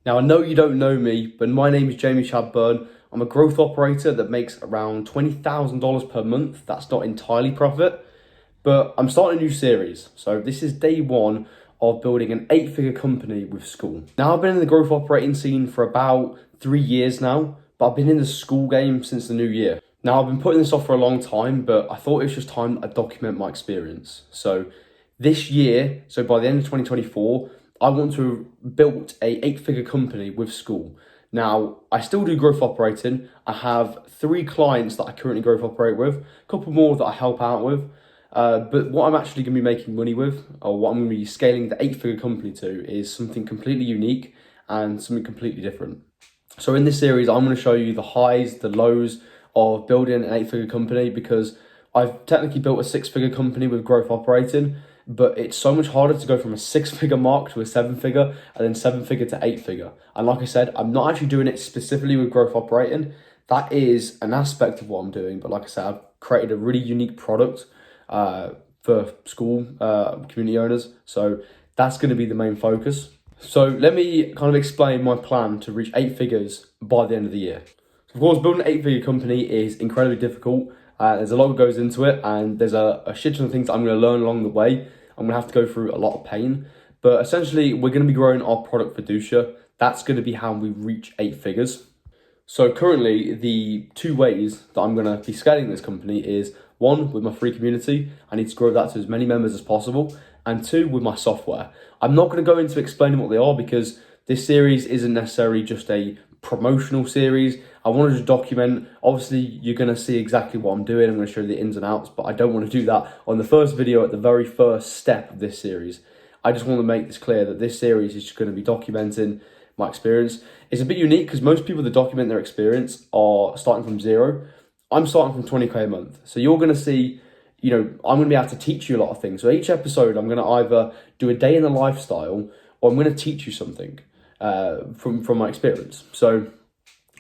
Now, I know you don't know me, but my name is Jamie Chadburn. I'm a growth operator that makes around $20,000 per month. That's not entirely profit, but I'm starting a new series. So this is day one of building an 8-figure company with Skool. Now, I've been in the growth operating scene for about 3 years now, but I've been in the Skool game since the new year. Now, I've been putting this off for a long time, but I thought it was just time I document my experience. So this year, so by the end of 2024, I want to have built a 8-figure company with Skool. Now, I still do growth operating. I have 3 clients that I currently growth operate with, a couple more that I help out with. But what I'm actually going to be making money with, or what I'm going to be scaling the 8-figure company to, is something completely unique and something completely different. So in this series, I'm going to show you the highs, the lows of building an 8-figure company, because I've technically built a 6-figure company with growth operating, but it's so much harder to go from a 6-figure mark to a 7-figure and then 7-figure to 8-figure. And like I said, I'm not actually doing it specifically with growth operating. That is an aspect of what I'm doing. But like I said, I've created a really unique product for Skool community owners. So that's going to be the main focus. So let me kind of explain my plan to reach 8 figures by the end of the year. So of course, building an 8-figure company is incredibly difficult. There's a lot that goes into it, and there's a shit ton of things that I'm going to learn along the way. I'm going to have to go through a lot of pain. But essentially, we're going to be growing our product Fiducia. That's going to be how we reach 8 figures. So currently, the 2 ways that I'm going to be scaling this company is, 1, with my free community. I need to grow that to as many members as possible. And 2, with my software. I'm not going to go into explaining what they are, because this series isn't necessarily just a promotional series. I wanted to document. Obviously, you're going to see exactly what I'm doing. I'm going to show you the ins and outs, but I don't want to do that on the first video at the very first step of this series. I just want to make this clear that this series is just going to be documenting my experience. It's a bit unique because most people that document their experience are starting from 0. I'm starting from 20k a month. So you're going to see, I'm going to be able to teach you a lot of things. So each episode, I'm going to either do a day in the lifestyle, or I'm going to teach you something from my experience. So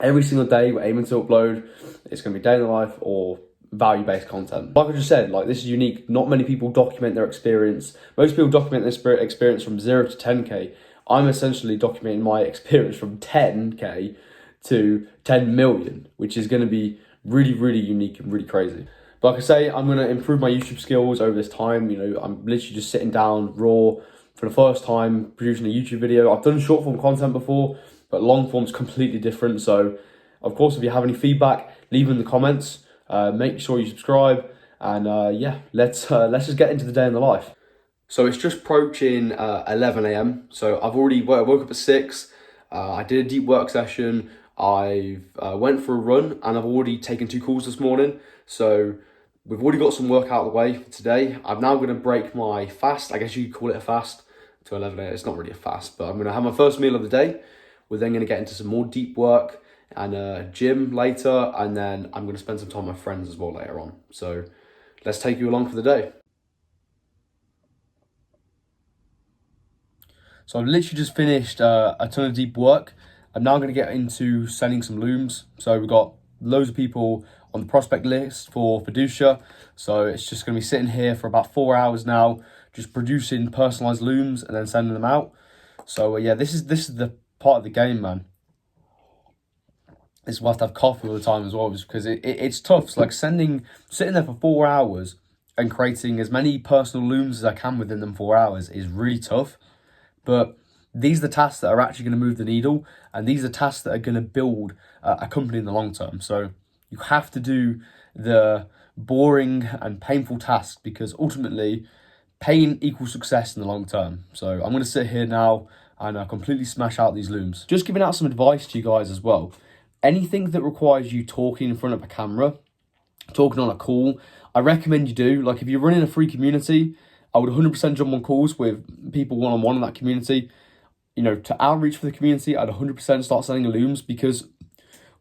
every single day we're aiming to upload, it's going to be day in the life or value-based content. Like I just said, this is unique. Not many people document their experience. Most people document their experience from 0 to 10k. I'm essentially documenting my experience from 10k to 10 million, which is going to be really, really unique and really crazy. But like I say, I'm going to improve my YouTube skills over this time. I'm literally just sitting down raw for the first time, producing a YouTube video. I've done short form content before, but long form's completely different. So of course, if you have any feedback, leave in the comments. Make sure you subscribe, and let's just get into the day in the life. So it's just approaching 11 a.m. So I've already woke up at 6. I did a deep work session. I've went for a run, and I've already taken 2 calls this morning. So we've already got some work out of the way for today. I'm now going to break my fast. I guess you could call it a fast to 11 a.m. It's not really a fast, but I'm going to have my first meal of the day. We're then going to get into some more deep work and gym later, and then I'm going to spend some time with my friends as well later on. So let's take you along for the day. So I've literally just finished a ton of deep work. I'm now going to get into selling some looms. So we've got loads of people on the prospect list for Fiducia. So it's just going to be sitting here for about 4 hours now, just producing personalized looms and then sending them out. So this is the part of the game, man. This is why I have to have coffee all the time as well, just because it's tough. It's like sitting there for 4 hours and creating as many personal looms as I can within them 4 hours is really tough. But these are the tasks that are actually going to move the needle, and these are the tasks that are going to build a company in the long term. So you have to do the boring and painful tasks, because ultimately pain equals success in the long term. So I'm going to sit here now and completely smash out these looms. Just giving out some advice to you guys as well. Anything that requires you talking in front of a camera, talking on a call, I recommend you do. Like if you're running a free community, I would 100% jump on calls with people one-on-one in that community. To outreach for the community, I'd 100% start selling looms, because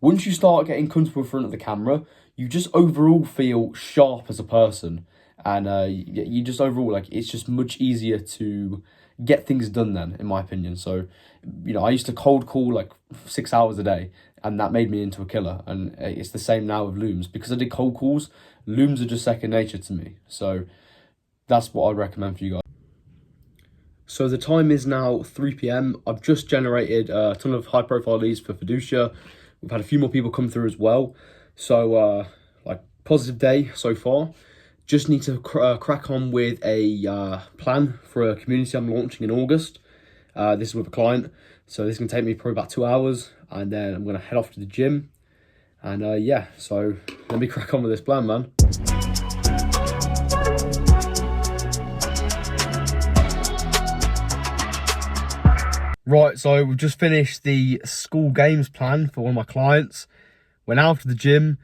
once you start getting comfortable in front of the camera, you just overall feel sharp as a person. And you just overall, it's just much easier to get things done then, in my opinion. So, I used to cold call 6 hours a day, and that made me into a killer. And it's the same now with looms. Because I did cold calls, looms are just second nature to me. So that's what I'd recommend for you guys. So the time is now 3 p.m. I've just generated a ton of high profile leads for Fiducia. We've had a few more people come through as well. So like positive day so far. Just need to crack on with a plan for a community I'm launching in August. This is with a client. So this is going to take me probably about 2 hours, and then I'm going to head off to the gym. And yeah, so let me crack on with this plan, man. Right, so we've just finished the Skool games plan for one of my clients. Went out to the gym.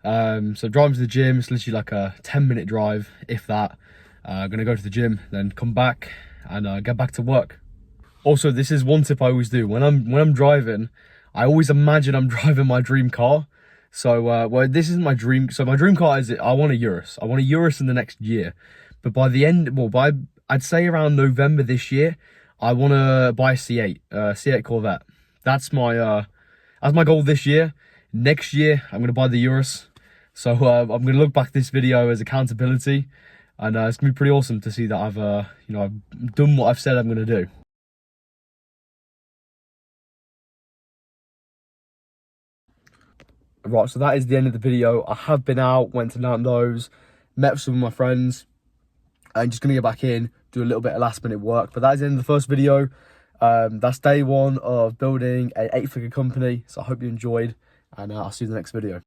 So driving to the gym, it's literally like a 10-minute drive, if that. Gonna go to the gym, then come back and get back to work. Also, this is one tip I always do. When I'm driving, I always imagine I'm driving my dream car. So well, this isn't my dream. So my dream car is, I want a Urus. I want a Urus in the next year. But by the end, well, I'd say around November this year, I want to buy a C8, C8 Corvette. That's my goal this year. Next year, I'm going to buy the Urus. So I'm going to look back at this video as accountability, and it's going to be pretty awesome to see that I've done what I've said I'm going to do. Right, so that is the end of the video. I have been out, went to Nando's, met with some of my friends, and just going to get back in, do a little bit of last minute work. But that is the end of the first video. That's day one of building a 8-figure company. So I hope you enjoyed, and I'll see you in the next video.